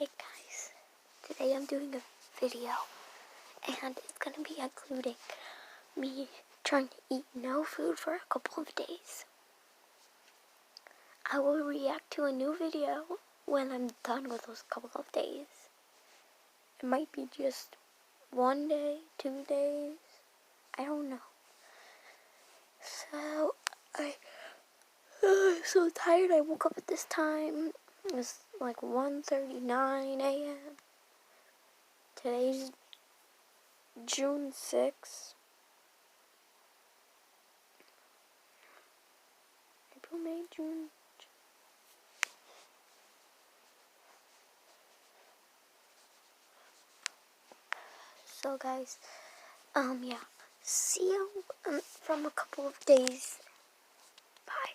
Hey guys, today I'm doing a video and it's going to be including me trying to eat no food for a couple of days. I will react to a new video when I'm done with those couple of days. It might be just 1 day, 2 days, I don't know. So, I'm so tired. I woke up at this time. It was like 1:39 a.m. Today's June 6th. April, May, June. So guys, yeah. See you from a couple of days. Bye.